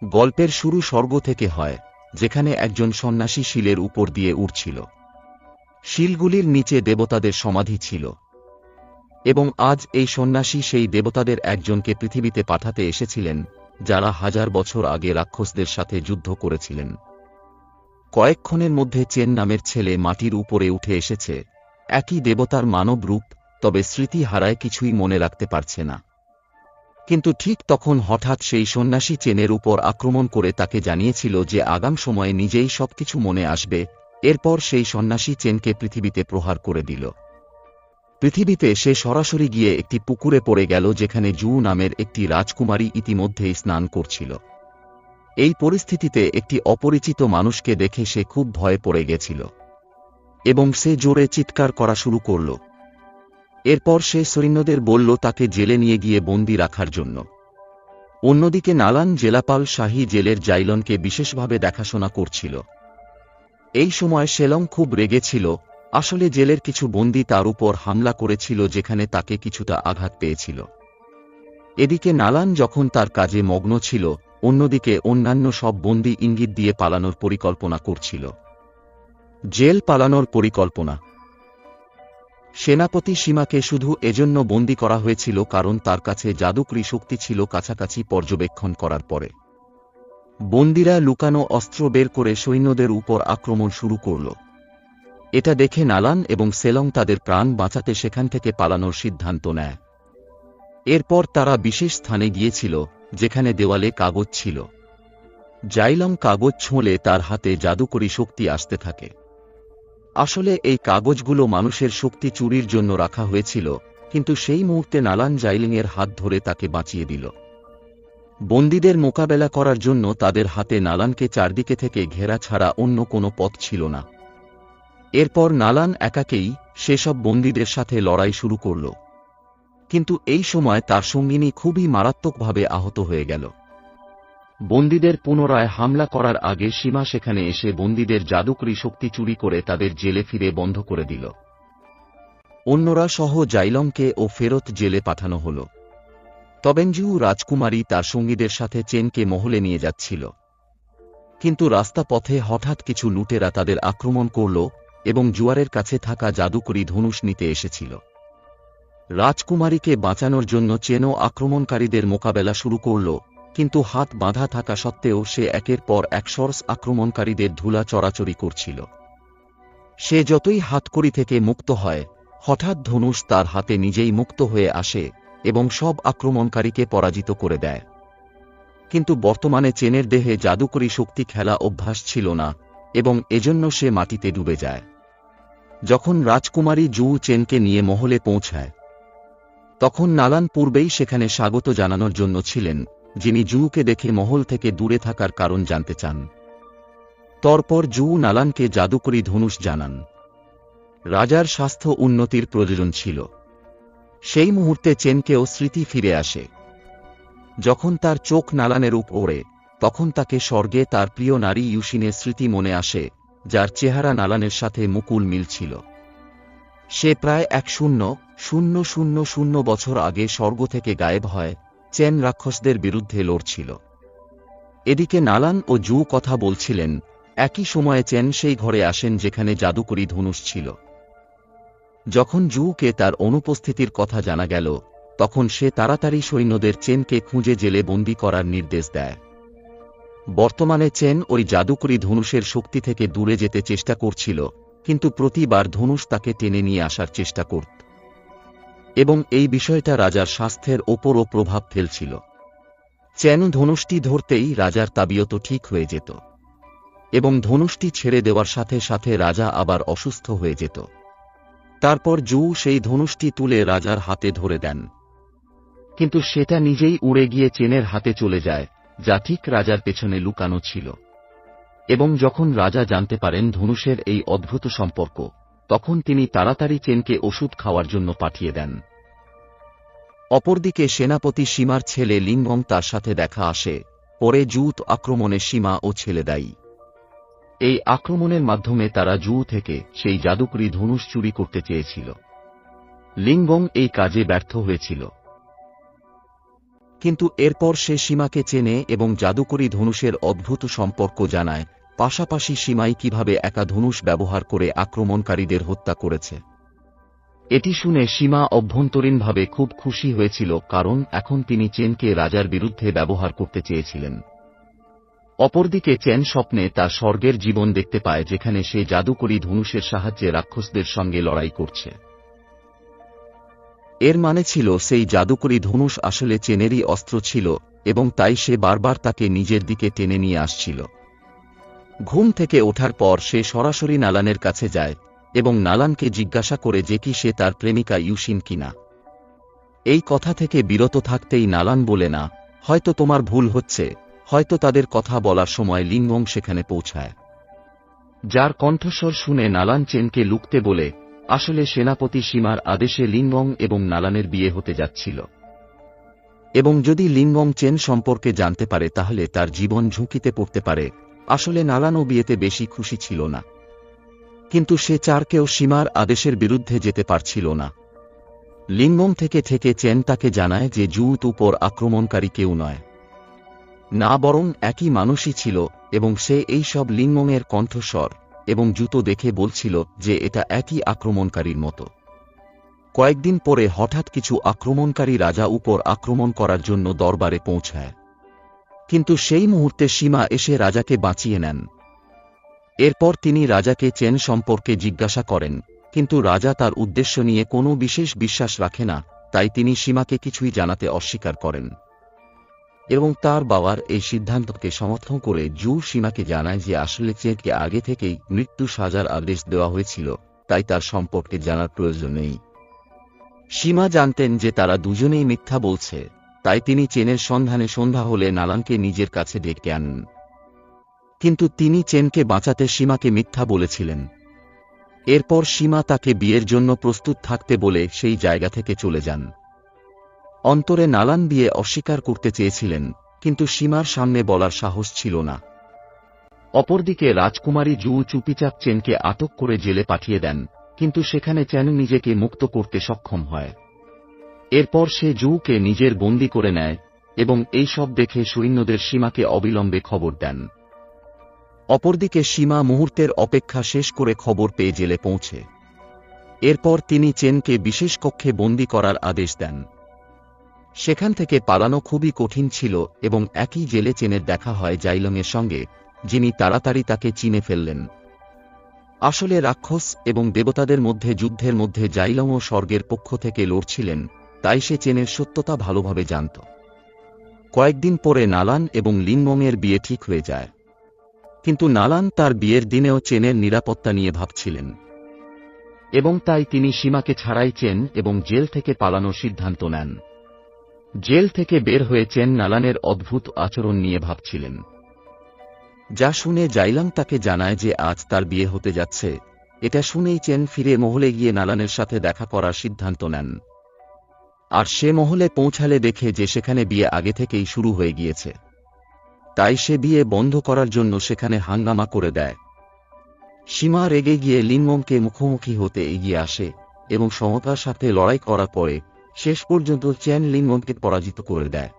গল্পের শুরু স্বর্গ থেকে হয়, যেখানে একজন সন্ন্যাসী শিলের উপর দিয়ে উড়ছিল। শিলগুলির নিচে দেবতাদের সমাধি ছিল, এবং আজ এই সন্ন্যাসী সেই দেবতাদের একজনকে পৃথিবীতে পাঠাতে এসেছিলেন, যারা 1000 বছর আগে রাক্ষসদের সাথে যুদ্ধ করেছিলেন। কয়েকক্ষণের মধ্যে চেন নামের ছেলে মাটির উপরে উঠে এসেছে, একই দেবতার মানব রূপ, তবে স্মৃতি হারায় কিছুই মনে রাখতে পারছে না। কিন্তু ঠিক তখন হঠাৎ সেই সন্ন্যাসী চেনের উপর আক্রমণ করে তাকে জানিয়েছিল যে আগাম সময়ে নিজেই সবকিছু মনে আসবে। এরপর সেই সন্ন্যাসী চেনকে পৃথিবীতে প্রহার করে দিল। পৃথিবীতে সে সরাসরি গিয়ে একটি পুকুরে পড়ে গেল, যেখানে জু নামের একটি রাজকুমারী ইতিমধ্যেই স্নান করছিল। এই পরিস্থিতিতে একটি অপরিচিত মানুষকে দেখে সে খুব ভয়ে পড়ে গেছিল, এবং সে জোরে চিৎকার করা শুরু করল। এরপর সে সৈন্যদের বলল তাকে জেলে নিয়ে গিয়ে বন্দী রাখার জন্য। অন্যদিকে নালান জেলাপাল শাহী জেলের জাইলনকে বিশেষভাবে দেখাশোনা করছিল। এই সময় শেলং খুব রেগেছিল। আসলে জেলের কিছু বন্দী তার উপর হামলা করেছিল, যেখানে তাকে কিছুটা আঘাত পেয়েছিল। এদিকে নালান যখন তার কাজে মগ্ন ছিল, অন্যদিকে অন্যান্য সব বন্দী ইঙ্গিত দিয়ে পালানোর পরিকল্পনা করছিল। জেল পালানোর পরিকল্পনা। সেনাপতি সীমাকে শুধু এজন্য বন্দী করা হয়েছিল কারণ তার কাছে জাদুকরী শক্তি ছিল। কাছাকাছি পর্যবেক্ষণ করার পরে বন্দীরা লুকানো অস্ত্র বের করে সৈন্যদের উপর আক্রমণ শুরু করল। এটা দেখে নালান এবং সেলং তাদের প্রাণ বাঁচাতে সেখান থেকে পালানোর সিদ্ধান্ত নেয়। এরপর তারা বিশেষ স্থানে গিয়েছিল, যেখানে দেওয়ালে কাগজ ছিল। জাইলং কাগজ ছোঁলে তার হাতে জাদুকরী শক্তি আসতে থাকে। আসলে এই কাগজগুলো মানুষের শক্তি চুরির জন্য রাখা হয়েছিল, কিন্তু সেই মুহূর্তে নালান জাইলিংয়ের হাত ধরে তাকে বাঁচিয়ে দিল। বন্দীদের মোকাবেলা করার জন্য তাদের হাতে নালানকে চারদিকে থেকে ঘেরা ছাড়া অন্য কোনো পথ ছিল না। এরপর নালান একাকেই সেসব বন্দীদের সাথে লড়াই শুরু করল, কিন্তু এই সময় তার সঙ্গিনী খুবই মারাত্মকভাবে আহত হয়ে গেল। বন্দীদের পুনরায় হামলা করার আগে সীমা সেখানে এসে বন্দীদের জাদুকরী শক্তি চুরি করে তাদের জেলে ফিরে বন্ধ করে দিল। অন্যরা সহ জাইলংকে ও ফেরত জেলে পাঠানো হল। তবেঞ্জু রাজকুমারী তার সঙ্গীদের সাথে চেনকে মহলে নিয়ে যাচ্ছিল, কিন্তু রাস্তা পথে হঠাৎ কিছু লুটেরা তাদের আক্রমণ করল এবং জুয়ারের কাছে থাকা জাদুকরী ধনুষ নিতে এসেছিল। রাজকুমারীকে বাঁচানোর জন্য চেনও আক্রমণকারীদের মোকাবেলা শুরু করল, কিন্তু হাত বাঁধা থাকা সত্ত্বেও সে একের পর এক সর্স আক্রমণকারীদের ধুলা চড়াচড়ি করছিল। সে যতই হাতকড়ি থেকে মুক্ত হয়, হঠাৎ ধনুষ তার হাতে নিজেই মুক্ত হয়ে আসে এবং সব আক্রমণকারীকে পরাজিত করে দেয়। কিন্তু বর্তমানে চেনের দেহে জাদুকরী শক্তি খেলা অভ্যাস ছিল না, এবং এজন্য সে মাটিতে ডুবে যায়। যখন রাজকুমারী জু চেনকে নিয়ে মহলে পৌঁছায়, তখন নালান পূর্বেই সেখানে স্বাগত জানানোর জন্য ছিলেন, যিনি জুকে দেখে মহল থেকে দূরে থাকার কারণ জানতে চান। তারপর জু নালানকে জাদুকরী ধনুষ জানান। রাজার স্বাস্থ্য উন্নতির প্রয়োজন ছিল। সেই মুহূর্তে চেনকেও স্মৃতি ফিরে আসে। যখন তার চোখ নালানের উপরে, তখন তাকে স্বর্গে তার প্রিয় নারী ইউশিনের স্মৃতি মনে আসে, যার চেহারা নালানের সাথে মুকুল মিল ছিল। সে প্রায় 10,000 বছর আগে স্বর্গ থেকে গায়েব হয়, চেন রাক্ষসদের বিরুদ্ধে লড়ছিল। এদিকে নালান ও জু কথা বলছিলেন। একই সময়ে চেন সেই ঘরে আসেন যেখানে জাদুকরী ধনুষ ছিল। যখন জুকে তার অনুপস্থিতির কথা জানা গেল, তখন সে তাড়াতাড়ি সৈন্যদের চেনকে খুঁজে জেলে বন্দী করার নির্দেশ দেয়। বর্তমানে চেন ওই জাদুকরী ধনুষের শক্তি থেকে দূরে যেতে চেষ্টা করছিল, কিন্তু প্রতিবার ধনুষ তাকে টেনে নিয়ে আসার চেষ্টা করত, এবং এই বিষয়টা রাজার স্বাস্থ্যের ওপরও প্রভাব ফেলছিল। চেন ধনুষটি ধরতেই রাজার তাবিয়ত ঠিক হয়ে যেত, এবং ধনুষটি ছেড়ে দেওয়ার সাথে সাথে রাজা আবার অসুস্থ হয়ে যেত। তারপর জু সেই ধনুষটি তুলে রাজার হাতে ধরে দেন, কিন্তু সেটা নিজেই উড়ে গিয়ে চেনের হাতে চলে যায়, যা ঠিক রাজার পেছনে লুকানো ছিল। এবং যখন রাজা জানতে পারেন ধনুষের এই অদ্ভুত সম্পর্ক, তখন তিনি তাড়াতাড়ি চেনকে ওষুধ খাওয়ার জন্য পাঠিয়ে দেন। অপরদিকে সেনাপতি সীমার ছেলে লিঙ্গং তার সাথে দেখা আসে। পরে জুত আক্রমণে সীমা ও ছেলে দায়ী। এই আক্রমণের মাধ্যমে তারা জু থেকে সেই জাদুকরী ধনুষ চুরি করতে চেয়েছিল। লিঙ্গং এই কাজে ব্যর্থ হয়েছিল। কিন্তু এরপর সে সীমাকে চেনে এবং জাদুকরী ধনুষের অদ্ভুত সম্পর্ক জানায়, পাশাপাশি সীমাই কিভাবে একা ধনুষ ব্যবহার করে আক্রমণকারীদের হত্যা করেছে। এটি শুনে সীমা অভ্যন্তরীণভাবে খুব খুশি হয়েছিল, কারণ এখন তিনি চেনকে রাজার বিরুদ্ধে ব্যবহার করতে চেয়েছিলেন। অপরদিকে চেন স্বপ্নে তার স্বর্গের জীবন দেখতে পায়, যেখানে সে জাদুকরী ধনুষের সাহায্যে রাক্ষসদের সঙ্গে লড়াই করছে। এর মানে ছিল সেই জাদুকরী ধনুষ আসলে চেনেরই অস্ত্র ছিল, এবং তাই সে বারবার তাকে নিজের দিকে টেনে নিয়ে আসছিল। ঘুম থেকে ওঠার পর সে সরাসরি নালানের কাছে যায় এবং নালানকে জিজ্ঞাসা করে যে কি সে তার প্রেমিকা ইউশিন কিনা। এই কথা থেকে বিরত থাকতেই নালান বলে, না, হয়তো তোমার ভুল হচ্ছে, হয়তো তাদের কথা বলার সময় লিঙ্গং সেখানে পৌঁছায়। যার কণ্ঠস্বর শুনে নালান চেনকে লুকতে বলে, আসলে সেনাপতি সীমার আদেশে লিঙ্গং এবং নালানের বিয়ে হতে যাচ্ছিল, এবং যদি লিঙ্গং চেন সম্পর্কে জানতে পারে তাহলে তার জীবন ঝুঁকিতে পড়তে পারে। আসলে নালানও বিয়েতে বেশি খুশি ছিল না, কিন্তু সে চারকেও সীমার আদেশের বিরুদ্ধে যেতে পারছিল না। লিঙ্গং থেকে থেকে চেন তাকে জানায় যে জুত উপর আক্রমণকারী কেউ নয়, না বরং একই মানুষই ছিল, এবং সে এই সব লিঙ্গংয়ের কণ্ঠস্বর এবং জুতো দেখে বলছিল যে এটা একই আক্রমণকারীর মতো। কয়েকদিন পরে হঠাৎ কিছু আক্রমণকারী রাজা উপর আক্রমণ করার জন্য দরবারে পৌঁছায়, কিন্তু সেই মুহূর্তে সীমা এসে রাজাকে বাঁচিয়ে নেন। এরপর তিনি রাজাকে চেন সম্পর্কে জিজ্ঞাসা করেন, কিন্তু রাজা তার উদ্দেশ্য নিয়ে কোনো বিশেষ বিশ্বাস রাখে না, তাই তিনি সীমাকে কিছুই জানাতে অস্বীকার করেন। এবং তার বাবার এই সিদ্ধান্তকে সমর্থন করে জু সীমাকে জানায় যে আসলে চেনকে আগে থেকেই মৃত্যু সাজার আদেশ দেওয়া হয়েছিল, তাই তার সম্পর্কে জানার প্রয়োজন নেই। সীমা জানতেন যে তারা দুজনেই মিথ্যা বলছে, তাই তিনি চেনের সন্ধানে সন্ধ্যা হলে নালানকে নিজের কাছে ডেকে আনেন। কিন্তু তিনি চেনকে বাঁচাতে সীমাকে মিথ্যা বলেছিলেন। এরপর সীমা তাকে বিয়ের জন্য প্রস্তুত থাকতে বলে সেই জায়গা থেকে চলে যান। অন্তরে নালান বিয়ে অস্বীকার করতে চেয়েছিলেন, কিন্তু সীমার সামনে বলার সাহস ছিল না। অপরদিকে রাজকুমারী জু চুপিচাপ চেনকে আটক করে জেলে পাঠিয়ে দেন, কিন্তু সেখানে চেন নিজেকে মুক্ত করতে সক্ষম হয়। এরপর সে জুকে নিজের বন্দী করে নেয় এবং এই সব দেখে সৈন্যদের সীমাকে অবিলম্বে খবর দেন। অপরদিকে সীমা মুহূর্তের অপেক্ষা শেষ করে খবর পেয়ে জেলে পৌঁছে। এরপর তিনি চেনকে বিশেষ কক্ষে বন্দী করার আদেশ দেন। সেখান থেকে পালানো খুবই কঠিন ছিল এবং একই জেলে চেনের দেখা হয় জাইলংয়ের সঙ্গে, যিনি তাড়াতাড়ি তাকে চিনে ফেললেন। আসলে রাক্ষস এবং দেবতাদের মধ্যে যুদ্ধের মধ্যে জাইলংও স্বর্গের পক্ষ থেকে লড়ছিলেন, তাই সে চেনের সত্যতা ভালোভাবে জানত। কয়েকদিন পরে নালান এবং লিঙ্গংয়ের বিয়ে ঠিক হয়ে যায়, কিন্তু নালান তার বিয়ের দিনেও চেনের নিরাপত্তা নিয়ে ভাবছিলেন, এবং তাই তিনি সীমাকে ছাড়াই চেন এবং জেল থেকে পালানোর সিদ্ধান্ত নেন। জেল থেকে বের হয়ে চেন নালানের অদ্ভুত আচরণ নিয়ে ভাবছিলেন, যা শুনে জাইলাং তাকে জানায় যে আজ তার বিয়ে হতে যাচ্ছে। এটা শুনেই চেন ফিরে মহলে গিয়ে নালানের সাথে দেখা করার সিদ্ধান্ত নেন। আর সে মহলে পৌঁছালে দেখে যে সেখানে বিয়ে আগে থেকেই শুরু হয়ে গিয়েছে, তাই সে বিয়ে বন্ধ করার জন্য সেখানে হাঙ্গামা করে দেয়। সীমা রেগে গিয়ে লিঙ্গংকে মুখোমুখি হতে এগিয়ে আসে এবং সমতার সাথে লড়াই করার পরে শেষ পর্যন্ত চেন লিঙ্গংকে পরাজিত করে দেয়,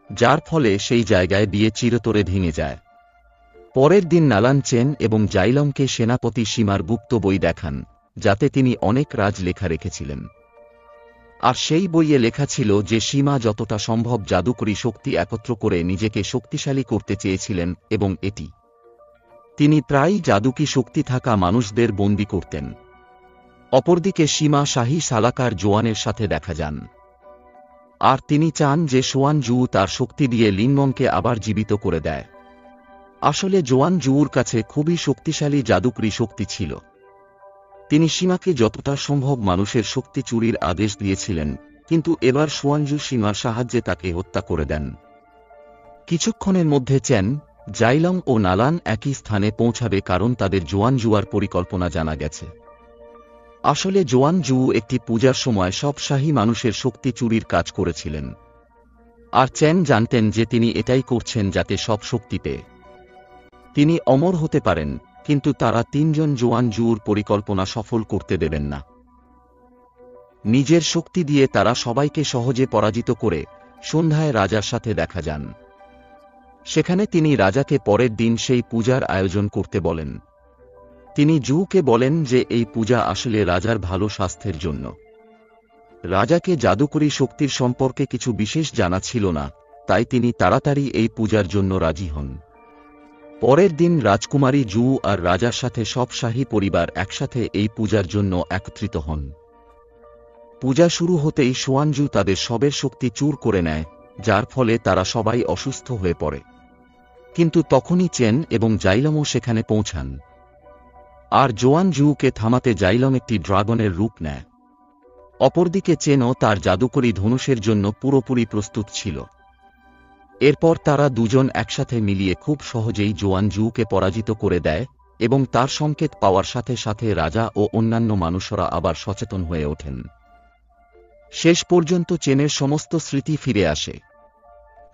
যার ফলে সেই জায়গায় বিয়ে চিরতরে ভেঙে যায়। পরের দিন নালান চেন এবং জাইলংকে সেনাপতি সীমার গুপ্ত বই দেখান, যাতে তিনি অনেক রাজলেখা রেখেছিলেন। আর সেই বইয়ে লেখা ছিল যে সীমা যতটা সম্ভব জাদুকরী শক্তি একত্র করে নিজেকে শক্তিশালী করতে চেয়েছিলেন, এবং এটি তিনি প্রায়ই জাদুকী শক্তি থাকা মানুষদের বন্দী করতেন। অপরদিকে সীমা শাহী সালাকার জোয়ানের সাথে দেখা যান, আর তিনি চান যে সোয়ান জু তার শক্তি দিয়ে লিঙ্গংকে আবার জীবিত করে দেয়। আসলে জোয়ান জুর কাছে খুবই শক্তিশালী জাদুকরী শক্তি ছিল। তিনি সীমাকে যতটা সম্ভব মানুষের শক্তি চুরির আদেশ দিয়েছিলেন, কিন্তু এবার সোয়ানজু সীমার সাহায্যে তাকে হত্যা করে দেন। কিছুক্ষণের মধ্যে চেন, জাইলং ও নালান একই স্থানে পৌঁছাবে, কারণ তাদের জোয়ান জুয়ার পরিকল্পনা জানা গেছে। আসলে জোয়ান জু একটি পূজার সময় সব শাহী মানুষের শক্তি চুরির কাজ করেছিলেন, আর চেন জানতেন যে তিনি এটাই করছেন যাতে সব শক্তি পেয়ে তিনি অমর হতে পারেন, কিন্তু তারা তিনজন জোয়ান জুর পরিকল্পনা সফল করতে দেবেন না। নিজের শক্তি দিয়ে তারা সবাইকে সহজে পরাজিত করে সন্ধ্যায় রাজার সাথে দেখা যান। সেখানে তিনি রাজাকে পরের দিন সেই পূজার আয়োজন করতে বলেন। তিনি জুকে বলেন যে এই পূজা আসলে রাজার ভালো স্বাস্থ্যের জন্য। রাজাকে জাদুকরী শক্তির সম্পর্কে কিছু বিশেষ জানা ছিল না, তাই তিনি তাড়াতাড়ি এই পূজার জন্য রাজি হন। পরের দিন রাজকুমারী জু আর রাজার সাথে সব শাহী পরিবার একসাথে এই পূজার জন্য একত্রিত হন। পূজা শুরু হতেই সোয়ানজু তাদের সবের শক্তি চুর করে নেয়, যার ফলে তারা সবাই অসুস্থ হয়ে পড়ে। কিন্তু তখনই চেন এবং জাইলমও সেখানে পৌঁছান। আর জোয়ান জুকে থামাতে জাইলম একটি ড্রাগনের রূপ নেয়। অপরদিকে চেনও তার জাদুকরী ধনুষের জন্য পুরোপুরি প্রস্তুত ছিল। এরপর তারা দুজন একসাথে মিলিয়ে খুব সহজেই জোয়ান জুকে পরাজিত করে দেয় এবং তার সংকেত পাওয়ার সাথে সাথে রাজা ও অন্যান্য মানুষরা আবার সচেতন হয়ে ওঠেন। শেষ পর্যন্ত চেনের সমস্ত স্মৃতি ফিরে আসে।